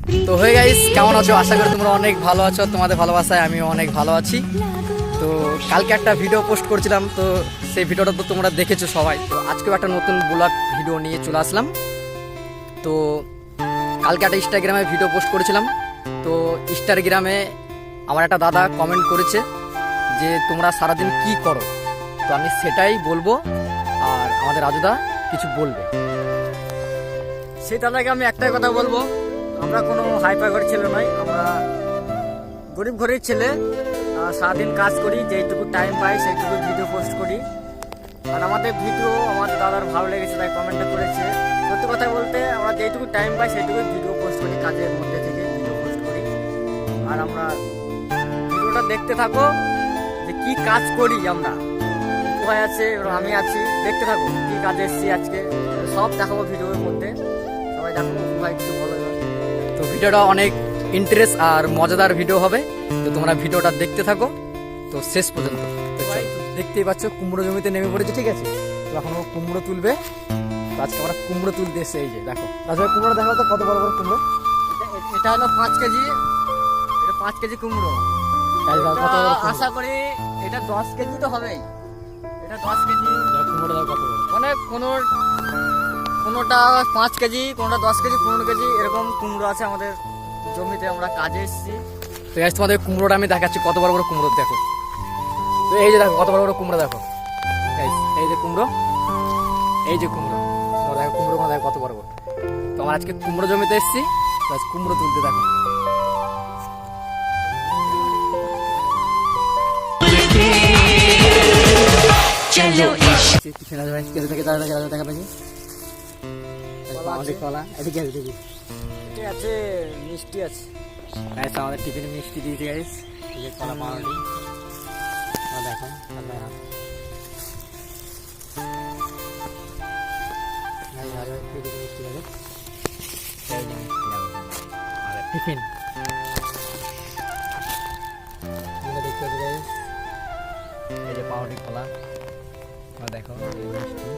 তো হয়ে গাইস, কেমন আছো? আশা করি তোমরা অনেক ভালো আছো। তোমাদের ভালোবাসায় আমিও অনেক ভালো আছি। তো কালকে একটা ভিডিও পোস্ট করছিলাম, তো সেই ভিডিওটা তো তোমরা দেখেছো সবাই। তো আজকেও একটা নতুন ব্লগ ভিডিও নিয়ে চলে আসলাম। তো কালকে একটা ইনস্টাগ্রামে ভিডিও পোস্ট করেছিলাম। তো ইনস্টাগ্রামে আমার একটা দাদা কমেন্ট করেছে যে তোমরা সারাদিন কি করো। তো আমি সেটাই বলবো, আর আমাদের রাজুদা কিছু বলবে। সেই দাদাকে আমি একটাই কথা বলবো, আমরা কোনো হাইফাই ঘরের ছেলে নয়, আমরা গরিব ঘরের ছেলে। সারাদিন কাজ করি, যেইটুকু টাইম পাই সেইটুকু ভিডিও পোস্ট করি। আর আমাদের ভিডিও আমাদের দাদার ভালো লেগেছে, তাই কমেন্টটা করেছে। সত্যি কথা বলতে আমরা যেইটুকু টাইম পাই সেইটুকু ভিডিও পোস্ট করি, কাজের মধ্যে থেকে ভিডিও পোস্ট করি। আর আমরা ভিডিওটা দেখতে থাকো যে কি কাজ করি আমরা। উপায় আছে, এবার আমি আছি, দেখতে থাকো কি কাজে এসেছি আজকে, সব দেখাবো ভিডিওর মধ্যে। সবাই দেখো, উপায় কিছু বলো এবার। তো ভিডিওটা অনেক ইন্টারেস্ট আর মজাদার ভিডিও হবে। তো তোমরা ভিডিওটা দেখতে থাকো তো শেষ পর্যন্ত। তো চলো, দেখতেই পাচ্ছ কুমড়ো জমিতে নেমে পড়েছে, ঠিক আছে? তো এখন ও কুমড়ো তুলবে। তো আজকে আমরা কুমড়ো তুলতে এসে, এই যে দেখো রাজু ভাই, কুমড়ো দেখো তো কত বড় বড় কুমড়ো। এটা হলো 5 কেজি, এটা 5 কেজি কুমড়ো। এই দেখো কত বড় কুমড়ো। আশা করি এটা 10 কেজি তো হবেই। এটা 10 কেজি। দেখো কুমড়ো দেখো কত বড়। মানে কোনোটা 5 কেজি, কোনোটা 10 কেজি, 15 কেজি, এরকম কুমড়ো আছে আমাদের জমিতে। আমরা কাজে এসেছি। তো গাইস, তোমাদের কুমড়োটা আমি দেখাচ্ছি কত বড় বড় কুমড়ো দেখো। তো এই যে দেখো কত বড় বড় কুমড়ো দেখো গাইস, এই যে কুমড়ো, এই যে কুমড়ো। তো দেখো কুমড়ো দেখো কত বড় বড়। তো আমরা আজকে কুমড়ো জমিতে এসেছি, তো আজ কুমড়ো তুলতে দেখো। चलो इश्क এটা আছে, মিষ্টি আছে। আমাদের টিফিনে মিষ্টি দিয়েছি গাইস, এই যে কলা পাউরুটি। দেখো টিফিন দেখতে পাচ্ছি গাইস, এই যে পাউরুটি কলা। দেখো এই মিষ্টি।